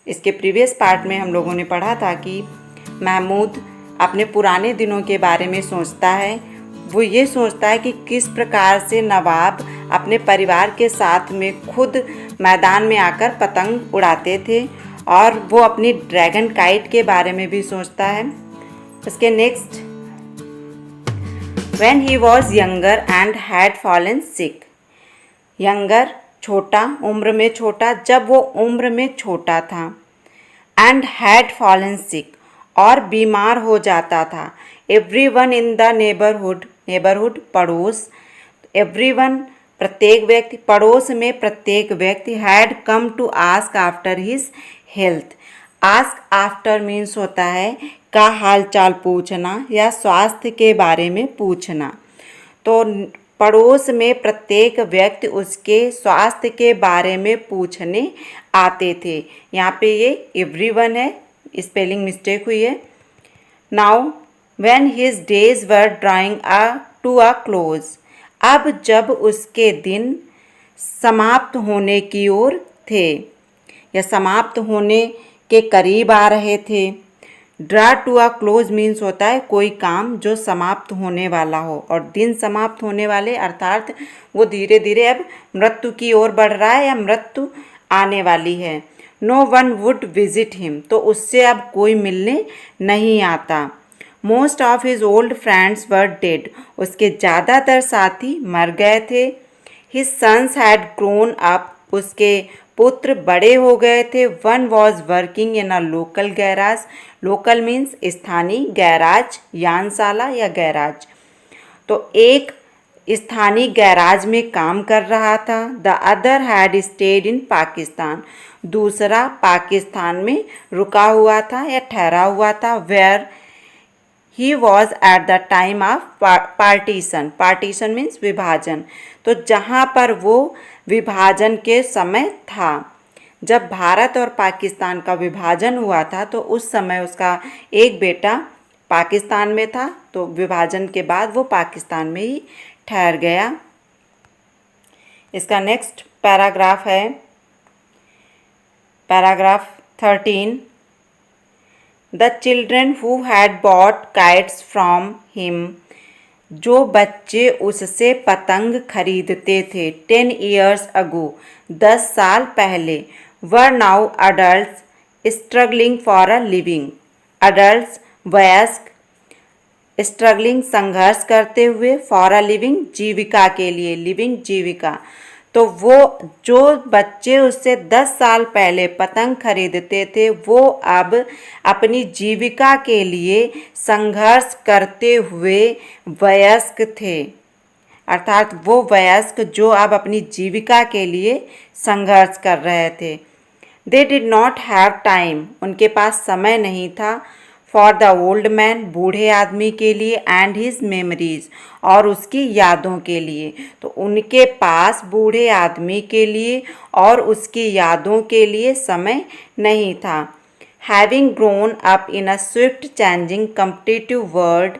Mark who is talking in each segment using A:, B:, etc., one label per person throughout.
A: इसके previous part में हम लोगों ने पढ़ा था कि महमूद अपने पुराने दिनों के बारे में सोचता है। वो ये सोचता है कि किस प्रकार से नवाब अपने परिवार के साथ में खुद मैदान में आकर पतंग उड़ाते थे, और वो अपनी ड्रैगन काइट के बारे में भी सोचता है। उसके next, When he was younger and had fallen sick, younger छोटा, उम्र में छोटा, जब वो उम्र में छोटा था, and had fallen sick और बीमार हो जाता था। everyone in the neighborhood पड़ोस, everyone प्रत्येक व्यक्ति, पड़ोस में प्रत्येक व्यक्ति, had come to ask after his health। ask after means होता है का हाल चाल पूछना या स्वास्थ्य के बारे में पूछना। तो पड़ोस में प्रत्येक व्यक्ति उसके स्वास्थ्य के बारे में पूछने आते थे। यहाँ पे ये एवरीवन है, स्पेलिंग मिस्टेक हुई है। Now when his days were drawing to a close, अब जब उसके दिन समाप्त होने की ओर थे या समाप्त होने के करीब आ रहे थे। Draw to a close means होता है कोई काम जो समाप्त होने वाला हो, और दिन समाप्त होने वाले अर्थात वो धीरे धीरे अब मृत्यु की ओर बढ़ रहा है या मृत्यु आने वाली है। No one would visit him, तो उससे अब कोई मिलने नहीं आता। Most of his old friends were dead, उसके ज़्यादातर साथी मर गए थे। His sons had grown up, उसके पुत्र बड़े हो गए थे। One was working in a local garage, local means स्थानीय, गैराज यानशाला या गैराज, तो एक स्थानीय गैराज में काम कर रहा था। The other had stayed in Pakistan, दूसरा पाकिस्तान में रुका हुआ था या ठहरा हुआ था। Where he was at the time of partition, partition means विभाजन, तो जहाँ पर वो विभाजन के समय था, जब भारत और पाकिस्तान का विभाजन हुआ था तो उस समय उसका एक बेटा पाकिस्तान में था, तो विभाजन के बाद वो पाकिस्तान में ही ठहर गया। इसका नेक्स्ट पैराग्राफ है paragraph 13। The children who had bought kites from him, जो बच्चे उससे पतंग खरीदते थे 10 years ago, 10 साल पहले, were now adult struggling for a living, adult वयस्क, स्ट्रगलिंग संघर्ष करते हुए, फॉर अ लिविंग जीविका के लिए, लिविंग जीविका, तो वो जो बच्चे उससे 10 साल पहले पतंग खरीदते थे वो अब अपनी जीविका के लिए संघर्ष करते हुए वयस्क थे, अर्थात वो वयस्क जो अब अपनी जीविका के लिए संघर्ष कर रहे थे। They did not have time, उनके पास समय नहीं था। फॉर द ओल्ड मैन, बूढ़े आदमी के लिए, एंड हिज मेमोरीज, और उसकी यादों के लिए, तो उनके पास बूढ़े आदमी के लिए और उसकी यादों के लिए समय नहीं था। Having grown up in a swift changing competitive world,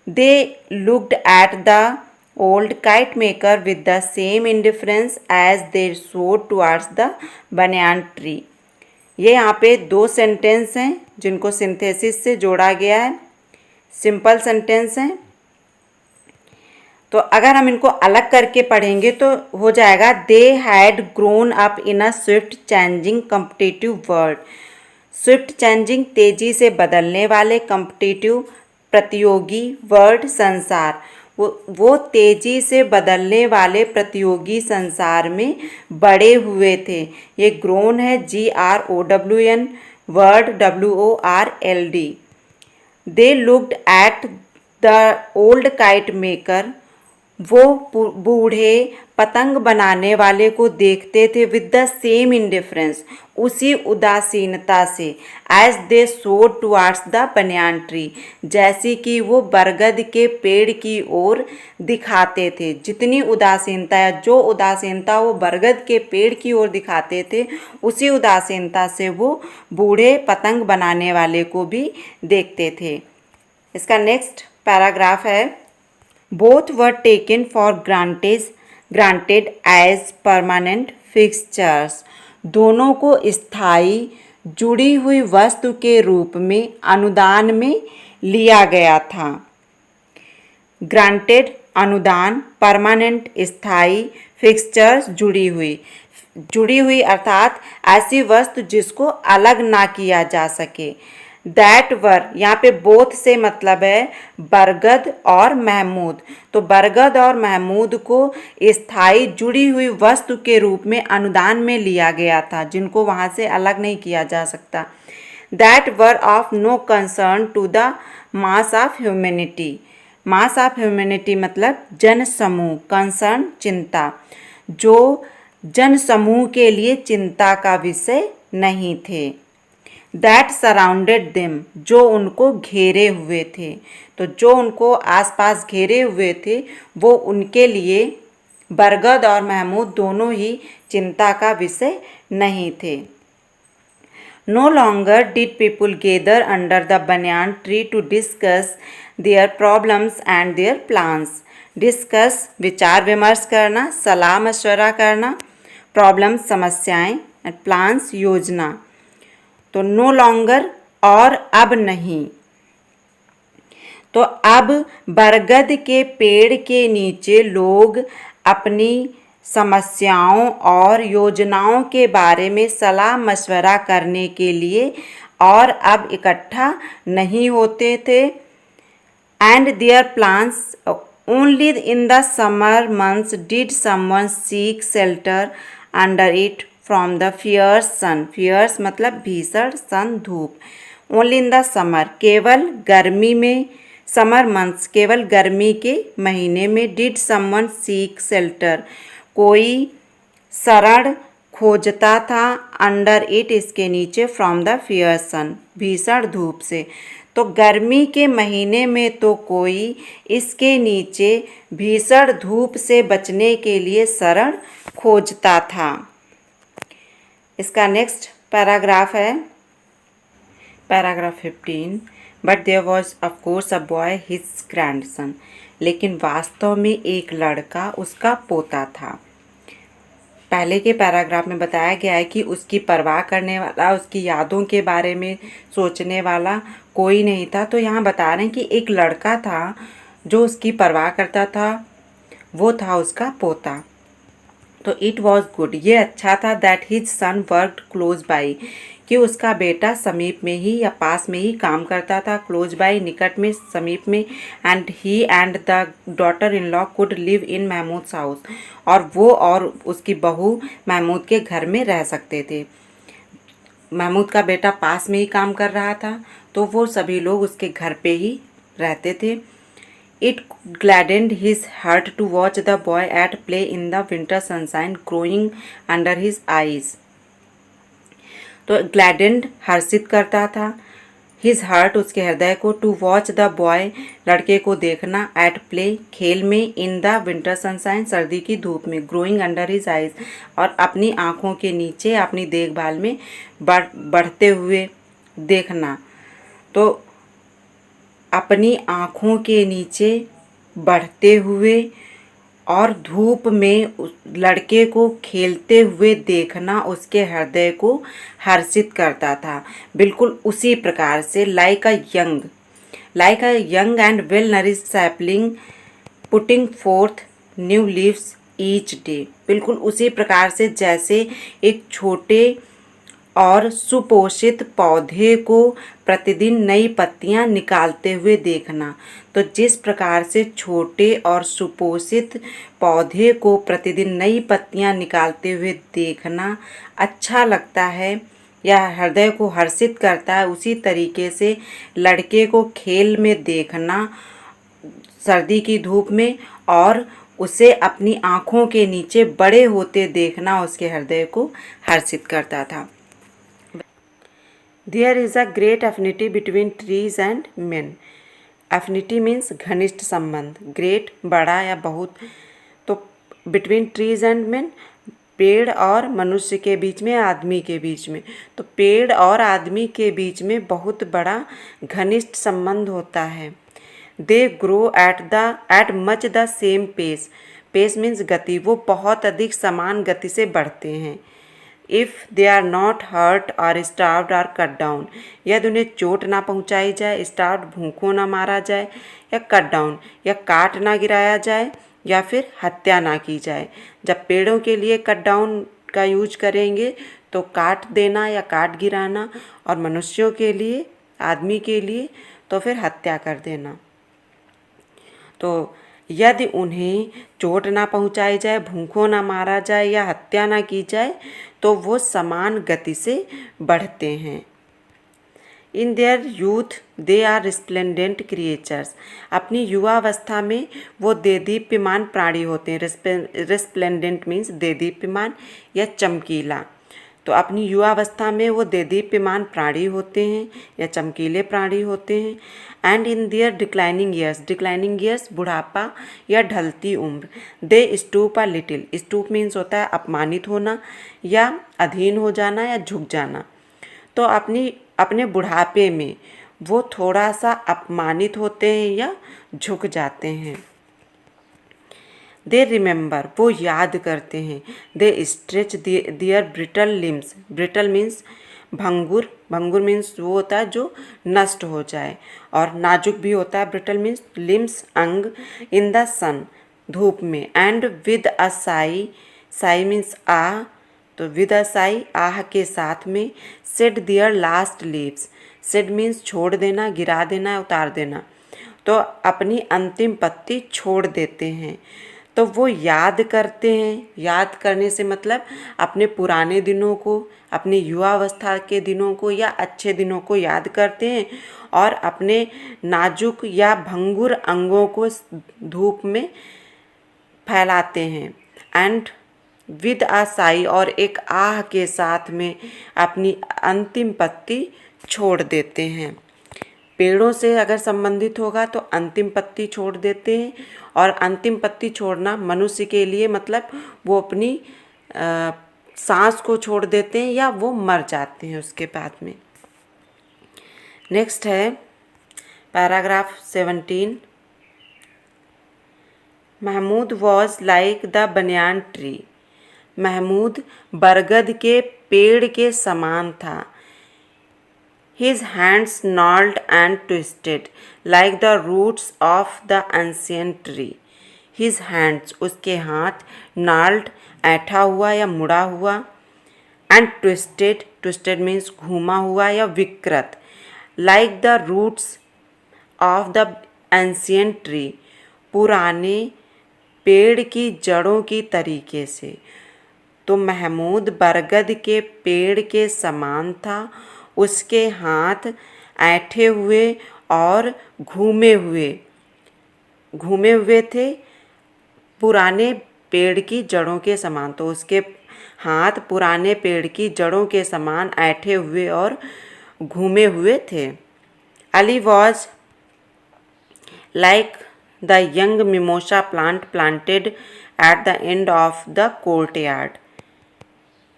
A: they looked at the old kite maker with the same indifference as they saw towards the banyan tree. ये यहाँ पे 2 सेंटेंस हैं जिनको सिंथेसिस से जोड़ा गया है, सिंपल सेंटेंस हैं। तो अगर हम इनको अलग करके पढ़ेंगे तो हो जाएगा they had grown up in a swift changing competitive world. Swift changing तेजी से बदलने वाले, कम्पिटिटिव प्रतियोगी, वर्ल्ड संसार, वो तेजी से बदलने वाले प्रतियोगी संसार में बड़े हुए थे। ये ग्रोन है GROWN, word WORLD। They looked at the old kite maker, वो बूढ़े पतंग बनाने वाले को देखते थे विद द सेम इंडिफरेंस, उसी उदासीनता से, as they saw towards the banyan tree, जैसे कि वो बरगद के पेड़ की ओर दिखाते थे। जितनी उदासीनता या जो उदासीनता वो बरगद के पेड़ की ओर दिखाते थे उसी उदासीनता से वो बूढ़े पतंग बनाने वाले को भी देखते थे। इसका नेक्स्ट पैराग्राफ है both were taken for granted as permanent fixtures, दोनों को स्थायी जुड़ी हुई वस्तु के रूप में अनुदान में लिया गया था। ग्रांटेड अनुदान, परमानेंट स्थायी, फिक्सचर्स जुड़ी हुई अर्थात ऐसी वस्तु जिसको अलग ना किया जा सके। दैट वर, यहाँ पे बोथ से मतलब है बरगद और महमूद। तो बरगद और महमूद को स्थायी जुड़ी हुई वस्तु के रूप में अनुदान में लिया गया था, जिनको वहाँ से अलग नहीं किया जा सकता। That were of no concern to the mass of humanity. Mass of humanity मतलब जन समूह, कंसर्न चिंता, जो जन समूह के लिए चिंता का विषय नहीं थे। दैट सराउंडेड देम, जो उनको घेरे हुए थे। तो जो उनको आसपास घेरे हुए थे वो उनके लिए बरगद और महमूद दोनों ही चिंता का विषय नहीं थे। No longer did people gather under the banyan tree to discuss their problems and their plans. Discuss विचार विमर्श करना, सलाह मशवरा करना, प्रॉब्लम्स समस्याएं, and plans योजना। तो नो लॉन्गर और अब नहीं। तो अब बरगद के पेड़ के नीचे लोग अपनी समस्याओं और योजनाओं के बारे में सलाह मशवरा करने के लिए और अब इकट्ठा नहीं होते थे। And their plans only in the summer months did someone seek shelter under it from the fierce sun. Fierce मतलब भीषण सन धूप। ओनली इन द समर, केवल गर्मी में, समर मंथ्स केवल गर्मी के महीने में। डिड समवन सीक शेल्टर, कोई शरण खोजता था, अंडर इट इसके नीचे, फ्रॉम द फियर सन भीषण धूप से। तो गर्मी के महीने में तो कोई इसके नीचे भीषण धूप से बचने के लिए शरण खोजता था। इसका नेक्स्ट पैराग्राफ है paragraph 15। But there was of course a boy his grandson. लेकिन वास्तव में एक लड़का उसका पोता था। पहले के पैराग्राफ में बताया गया है कि उसकी परवाह करने वाला, उसकी यादों के बारे में सोचने वाला कोई नहीं था। तो यहाँ बता रहे हैं कि एक लड़का था जो उसकी परवाह करता था, वो था उसका पोता। तो इट वॉज गुड, ये अच्छा था, that his son worked close by, कि उसका बेटा समीप में ही या पास में ही काम करता था। क्लोज बाई निकट में, समीप में। And he and the daughter in law could live in Mahmood house, और वो और उसकी बहू महमूद के घर में रह सकते थे। महमूद का बेटा पास में ही काम कर रहा था, तो वो सभी लोग उसके घर पे ही रहते थे। It gladdened his heart to watch the boy at play in the winter sunshine growing under his eyes. तो gladdened हर्षित करता था, his heart उसके हृदय को, to watch the boy लड़के को देखना, at play खेल में, in the winter sunshine सर्दी की धूप में, growing under his eyes और अपनी आँखों के नीचे अपनी देखभाल में बढ़ते हुए देखना। तो अपनी आँखों के नीचे बढ़ते हुए और धूप में उस लड़के को खेलते हुए देखना उसके हृदय को हर्षित करता था। बिल्कुल उसी प्रकार से like a young and well nourished sapling putting fourth new leaves each day, बिल्कुल उसी प्रकार से जैसे एक छोटे और सुपोषित पौधे को प्रतिदिन नई पत्तियां निकालते हुए देखना। तो जिस प्रकार से छोटे और सुपोषित पौधे को प्रतिदिन नई पत्तियां निकालते हुए देखना अच्छा लगता है या हृदय को हर्षित करता है, उसी तरीके से लड़के को खेल में देखना सर्दी की धूप में और उसे अपनी आँखों के नीचे बड़े होते देखना उसके हृदय को हर्षित करता था। There is a great affinity between trees and men. Affinity means घनिष्ठ संबंध, great बड़ा या बहुत। तो between trees and men पेड़ और मनुष्य के बीच में, आदमी के बीच में। तो पेड़ और आदमी के बीच में बहुत बड़ा घनिष्ठ संबंध होता है। They grow at much the same pace. Pace means गति, वो बहुत अधिक समान गति से बढ़ते हैं। If they are not hurt or starved or cut down, यदि उन्हें चोट ना पहुंचाई जाए, स्टार्व्ड भूखों ना मारा जाए, या कट डाउन या काट ना गिराया जाए, या फिर हत्या ना की जाए। जब पेड़ों के लिए कट डाउन का यूज करेंगे तो काट देना या काट गिराना, और मनुष्यों के लिए, आदमी के लिए तो फिर हत्या कर देना। तो यदि उन्हें चोट ना पहुंचाई जाए, भूखों ना मारा जाए या हत्या ना की जाए तो वो समान गति से बढ़ते हैं। In their youth they are resplendent creatures, अपनी युवावस्था में वो देदीप्यमान प्राणी होते हैं। रिस्प्लेंडेंट मीन्स देदीप्यमान या चमकीला। तो अपनी युवावस्था में वो देदीप्यमान प्राणी होते हैं या चमकीले प्राणी होते हैं। And in their declining years बुढ़ापा या ढलती उम्र, they stoop a little. Stoop means होता है अपमानित होना या अधीन हो जाना या झुक जाना। तो अपने बुढ़ापे में वो थोड़ा सा अपमानित होते हैं या झुक जाते हैं। दे रिमेंबर, वो याद करते हैं। दे स्ट्रेच दियर ब्रिटल लिम्स, ब्रिटल मीन्स भंगुर, भंगुर मीन्स वो होता है जो नष्ट हो जाए, और नाजुक भी होता है ब्रिटल मीन्स लिम्स, अंग, इन द सन, धूप में। And with a sigh, sigh means आह, तो विद अ साई आह के साथ में, shed their last leaves, shed means छोड़ देना, गिरा देना, उतार देना, तो अपनी अंतिम पत्ती छोड़ देते हैं। तो वो याद करते हैं। याद करने से मतलब अपने पुराने दिनों को, अपने युवावस्था के दिनों को या अच्छे दिनों को याद करते हैं, और अपने नाजुक या भंगुर अंगों को धूप में फैलाते हैं। एंड विद आ साई, और एक आह के साथ में अपनी अंतिम पत्ती छोड़ देते हैं। पेड़ों से अगर संबंधित होगा तो अंतिम पत्ती छोड़ देते हैं, और अंतिम पत्ती छोड़ना मनुष्य के लिए मतलब वो अपनी सांस को छोड़ देते हैं या वो मर जाते हैं उसके बाद में। नेक्स्ट है paragraph 17। Mahmood was like the banyan tree, Mahmood बरगद के पेड़ के समान था। His hands gnarled and twisted like the roots of the ancient tree. His hands, उसके हाथ, gnarled, ऐठा हुआ या मुड़ा हुआ, and twisted, twisted means घूमा हुआ या विकृत, like the roots of the ancient tree, पुराने पेड़ की जड़ों की तरीके से। तो महमूद बरगद के पेड़ के समान था, उसके हाथ ऐंठे हुए और घूमे हुए थे, पुराने पेड़ की जड़ों के समान। तो उसके हाथ पुराने पेड़ की जड़ों के समान ऐंठे हुए और घूमे हुए थे। Ali was like the young mimosa plant planted at the end of the courtyard.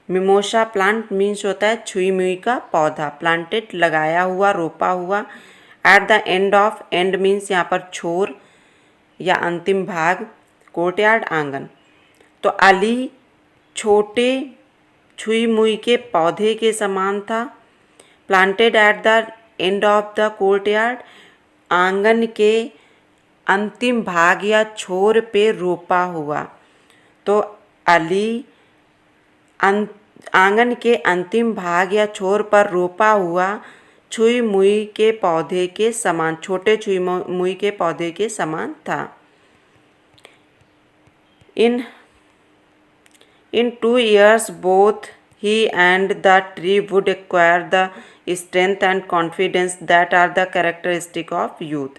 A: Mimosa plant means होता है छुई मुई का पौधा, प्लांटेड लगाया हुआ, रोपा हुआ, at the end of, and means यहाँ पर छोर या अंतिम भाग, कोर्टयार्ड आंगन। तो अली छोटे छुई मुई के पौधे के समान था, planted at the end of the courtyard, आंगन के अंतिम भाग या छोर पे रोपा हुआ। तो अली आंगन के अंतिम भाग या छोर पर रोपा हुआ छुई मुई के पौधे के समान, छोटे छुई मुई के पौधे के समान था। In 2 years both he and the tree would acquire the strength and confidence that are the characteristic of youth.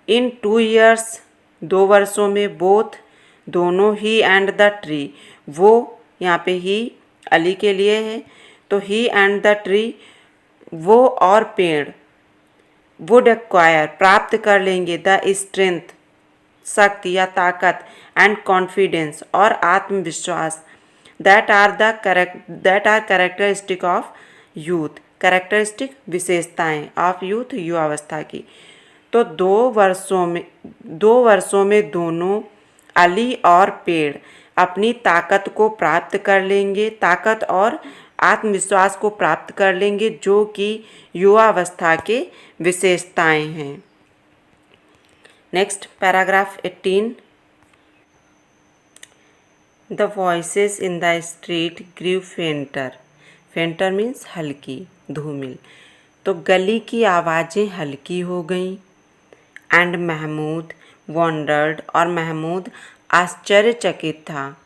A: In 2 years, 2 वर्षों में, both दोनों, he and the tree, वो यहाँ पे ही अली के लिए है, तो he and the tree वो और पेड़, would acquire प्राप्त कर लेंगे, the strength शक्ति या ताकत, and confidence और आत्मविश्वास, that are characteristic of youth, characteristic विशेषताएं ऑफ यूथ युवावस्था की। तो 2 वर्षों में दोनों अली और पेड़ अपनी ताकत को प्राप्त कर लेंगे, ताकत और आत्मविश्वास को प्राप्त कर लेंगे, जो कि युवावस्था के विशेषताएं हैं। Next paragraph 18। The voices in the street grew fainter. Fainter means हल्की, धूमिल। तो गली की आवाज़ें हल्की हो गईं। एंड महमूद वॉन्डर्ड, और महमूद आश्चर्यचकित था।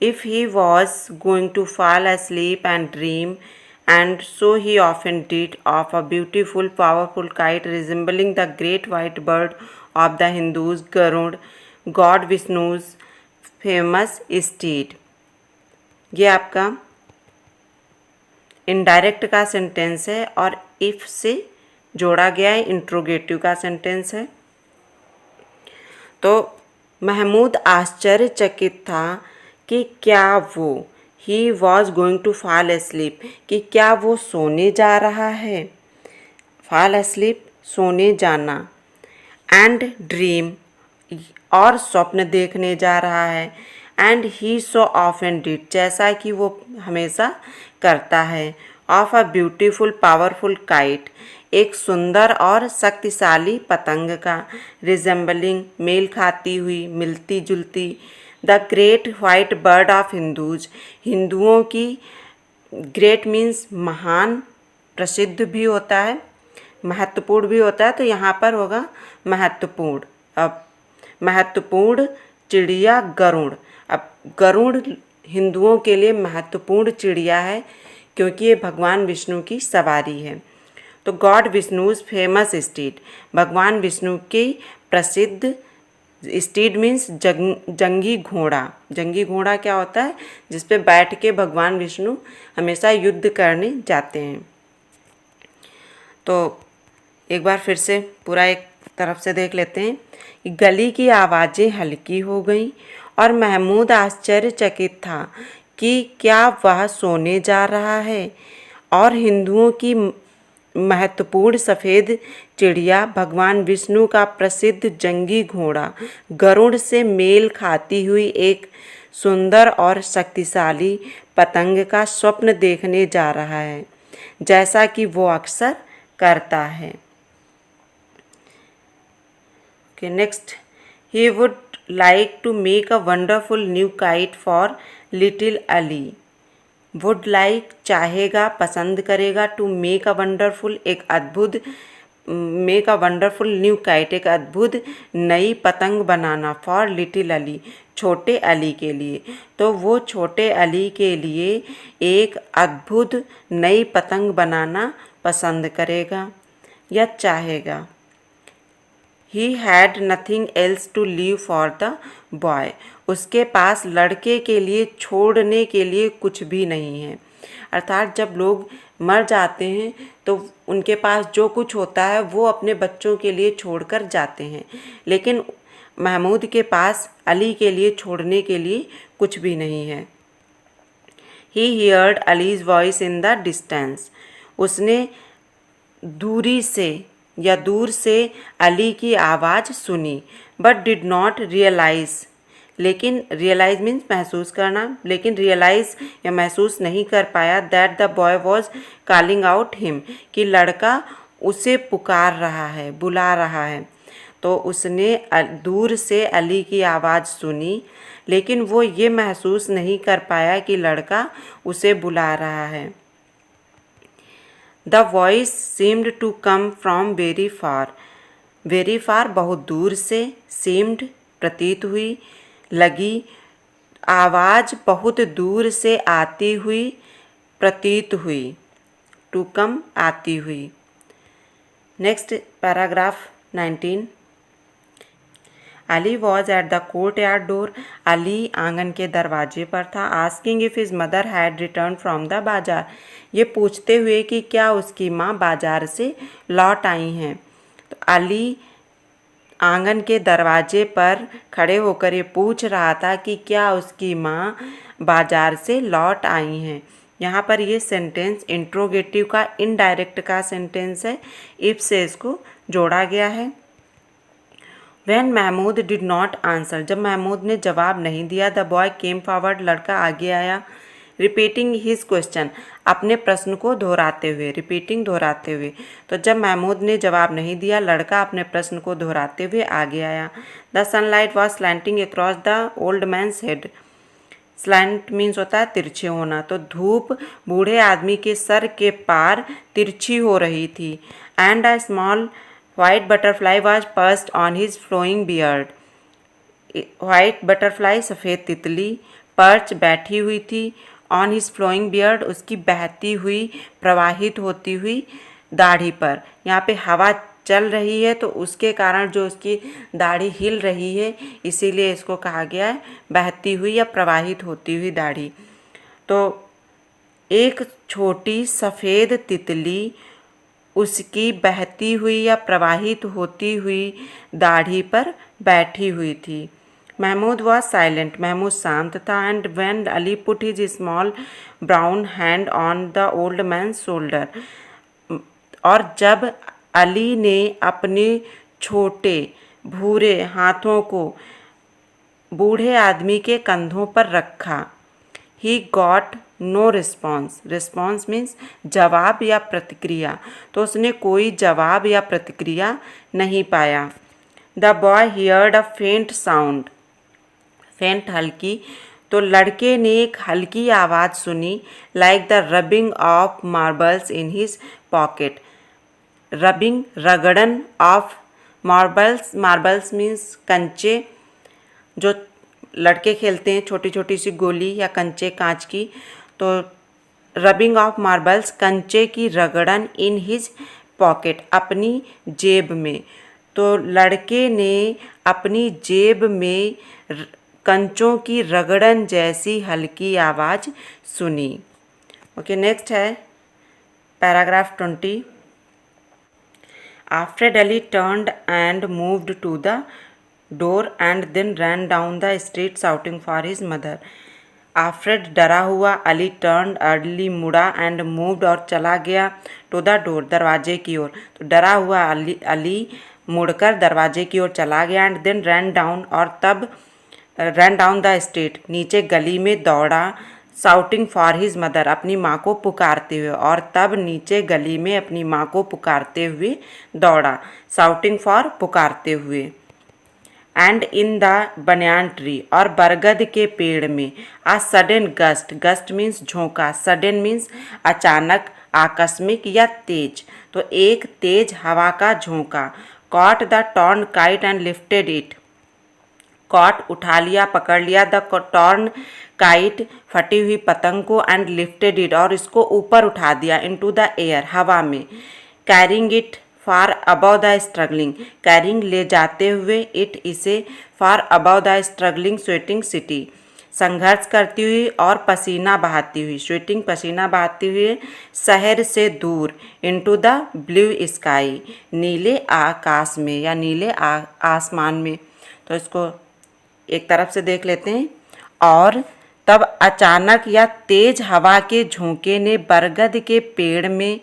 A: If he was going to fall asleep and dream, and so he often did, of a beautiful powerful kite resembling the great white bird of the Hindus, Garud, God Vishnu's famous steed। ये आपका indirect का sentence है और if से जोड़ा गया है, interrogative का सेंटेंस है। तो महमूद आश्चर्यचकित था कि क्या वो, he was going to fall asleep, कि क्या वो सोने जा रहा है। फॉल एस्लीप सोने जाना। एंड ड्रीम, और स्वप्न देखने जा रहा है। And he so often did, जैसा कि वो हमेशा करता है। Of a beautiful powerful kite, एक सुंदर और शक्तिशाली पतंग का। रिजेंबलिंग, मेल खाती हुई, मिलती जुलती। The great white bird of Hindus, हिंदुओं की, ग्रेट मीन्स महान, प्रसिद्ध भी होता है, महत्वपूर्ण भी होता है, तो यहाँ पर होगा महत्वपूर्ण। अब महत्वपूर्ण चिड़िया गरुड़। अब गरुड़ हिंदुओं के लिए महत्वपूर्ण चिड़िया है क्योंकि ये भगवान विष्णु की सवारी है। तो गॉड विष्णुज फेमस स्टीड, भगवान विष्णु की प्रसिद्ध स्टीड मीन्स जंगी घोड़ा। जंगी घोड़ा क्या होता है, जिस पे बैठ के भगवान विष्णु हमेशा युद्ध करने जाते हैं। तो एक बार फिर से पूरा एक तरफ से देख लेते हैं। गली की आवाज़ें हल्की हो गईं और महमूद आश्चर्यचकित था कि क्या वह सोने जा रहा है। और हिंदुओं की महत्वपूर्ण सफ़ेद चिड़िया भगवान विष्णु का प्रसिद्ध जंगी घोड़ा गरुड़ से मेल खाती हुई एक सुंदर और शक्तिशाली पतंग का स्वप्न देखने जा रहा है, जैसा कि वो अक्सर करता है। Okay, next, he would like to make a wonderful new kite for little Ali। Would like चाहेगा, पसंद करेगा, टू मेक अ वंडरफुल एक अद्भुत, make a wonderful new kite एक अद्भुत नई पतंग बनाना, फॉर लिटिल अली छोटे अली के लिए। तो वो छोटे अली के लिए एक अद्भुत नई पतंग बनाना पसंद करेगा या चाहेगा। He had nothing else to leave for the boy। उसके पास लड़के के लिए छोड़ने के लिए कुछ भी नहीं है। अर्थात जब लोग मर जाते हैं तो उनके पास जो कुछ होता है वो अपने बच्चों के लिए छोड़कर जाते हैं, लेकिन महमूद के पास अली के लिए छोड़ने के लिए कुछ भी नहीं है। He heard Ali's voice in the distance। उसने दूरी से या दूर से अली की आवाज़ सुनी। बट डिड नॉट रियलाइज, लेकिन रियलाइज मीन्स महसूस करना, लेकिन रियलाइज या महसूस नहीं कर पाया that the boy was calling out him, कि लड़का उसे पुकार रहा है, बुला रहा है। तो उसने दूर से अली की आवाज़ सुनी, लेकिन वो ये महसूस नहीं कर पाया कि लड़का उसे बुला रहा है। The voice seemed to come from very far. Very far बहुत दूर से, सीम्ड प्रतीत हुई, लगी, आवाज़ बहुत दूर से आती हुई, प्रतीत हुई, टू कम आती हुई। Next paragraph 19। Ali was at the court yard door. Ali आंगन के दरवाजे पर था। Asking if his mother had return from the बाजार, ये पूछते हुए कि क्या उसकी माँ बाजार से लौट आई हैं। तो अली आंगन के दरवाजे पर खड़े होकर ये पूछ रहा था कि क्या उसकी माँ बाजार से लौट आई हैं। यहाँ पर ये सेंटेंस इंट्रोगेटिव का इनडायरेक्ट का सेंटेंस है, इफ से इसको जोड़ा गया है। When Mahmood did not answer, जब महमूद ने जवाब नहीं दिया, the boy came forward, लड़का आगे आया, रिपीटिंग हिज क्वेश्चन, अपने प्रश्न को दोहराते हुए, रिपीटिंग दोहराते हुए। तो जब महमूद ने जवाब नहीं दिया, लड़का अपने प्रश्न को दोहराते हुए आगे आया। The sunlight was slanting across the old man's head. Slant means होता है तिरछे होना, तो धूप बूढ़े आदमी के सर के पार तिरछी हो रही थी। And a small white butterfly was perched on his flowing beard. White butterfly सफ़ेद तितली, पर्च बैठी हुई थी, ऑन हिज फ्लोइंग बियर्ड उसकी बहती हुई प्रवाहित होती हुई दाढ़ी पर। यहाँ पे हवा चल रही है तो उसके कारण जो उसकी दाढ़ी हिल रही है, इसीलिए इसको कहा गया है बहती हुई या प्रवाहित होती हुई दाढ़ी। तो एक छोटी सफ़ेद तितली उसकी बहती हुई या प्रवाहित होती हुई दाढ़ी पर बैठी हुई थी। महमूद वॉज साइलेंट, महमूद शांत था। And when Ali put his small brown hand on the old man shoulder, और जब अली ने अपने छोटे भूरे हाथों को बूढ़े आदमी के कंधों पर रखा, he got no response. Response means जवाब या प्रतिक्रिया, तो उसने कोई जवाब या प्रतिक्रिया नहीं पाया। द बॉय हियर्ड अ फेंट साउंड, फेंट हल्की, तो लड़के ने एक हल्की आवाज़ सुनी, like the rubbing of marbles in his pocket. Rubbing रगड़न ऑफ मार्बल्स, मार्बल्स मीन्स कंचे, जो लड़के खेलते हैं, छोटी छोटी सी गोली या कंचे कांच की। तो रबिंग ऑफ मार्बल्स कंचे की रगड़न इन हिज पॉकेट, अपनी जेब में। तो लड़के ने अपनी जेब में कंचों की रगड़न जैसी हल्की आवाज़ सुनी। ओके, नेक्स्ट है paragraph 20। Afraid Ali turned and moved to the door and then ran down the street shouting for his mother. Afraid डरा हुआ, अली turned अली मुड़ा, and moved और चला गया, to the door दरवाजे की ओर। तो डरा हुआ अली मुड़कर दरवाजे की ओर चला गया, and then ran down और तब ran down the street नीचे गली में दौड़ा, शाउटिंग फॉर हिज मदर अपनी माँ को पुकारते हुए, और तब नीचे गली में अपनी माँ को पुकारते हुए दौड़ा, शाउटिंग फॉर पुकारते हुए। And in the banyan tree और बरगद के पेड़ में, आ सडन गस्ट, गस्ट मीन्स झोंका, सडन मीन्स अचानक, आकस्मिक या तेज, तो एक तेज हवा का झोंका। Caught the torn kite and lifted it, caught उठा लिया, पकड़ लिया, द टॉर्न काइट फटी हुई पतंग को, एंड लिफ्टेड इट और इसको ऊपर उठा दिया, इनटू द एयर हवा में। Carrying it far above the struggling, carrying ले जाते हुए, इट इसे, far above the struggling sweating city संघर्ष करती हुई और पसीना बहाती हुई, स्वेटिंग पसीना बहाती हुई, शहर से दूर, इनटू द ब्लू स्काई नीले आकाश में या नीले आसमान में। तो इसको एक तरफ से देख लेते हैं। और तब अचानक या तेज हवा के झोंके ने बरगद के पेड़ में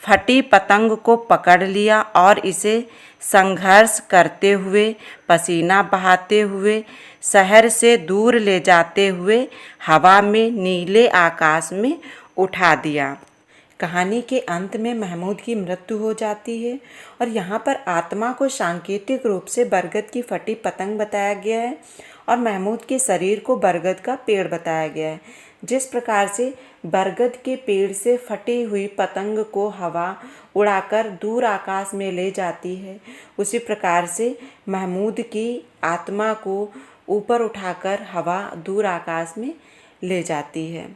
A: फटी पतंग को पकड़ लिया और इसे संघर्ष करते हुए, पसीना बहाते हुए, शहर से दूर ले जाते हुए हवा में नीले आकाश में उठा दिया। कहानी के अंत में महमूद की मृत्यु हो जाती है और यहाँ पर आत्मा को सांकेतिक रूप से बरगद की फटी पतंग बताया गया है और महमूद के शरीर को बरगद का पेड़ बताया गया है। जिस प्रकार से बरगद के पेड़ से फटी हुई पतंग को हवा उड़ाकर दूर आकाश में ले जाती है, उसी प्रकार से महमूद की आत्मा को ऊपर उठाकर हवा दूर आकाश में ले जाती है।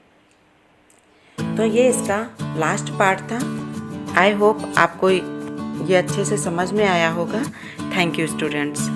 A: तो ये इसका लास्ट पार्ट था। आई होप आपको ये अच्छे से समझ में आया होगा। Thank you students.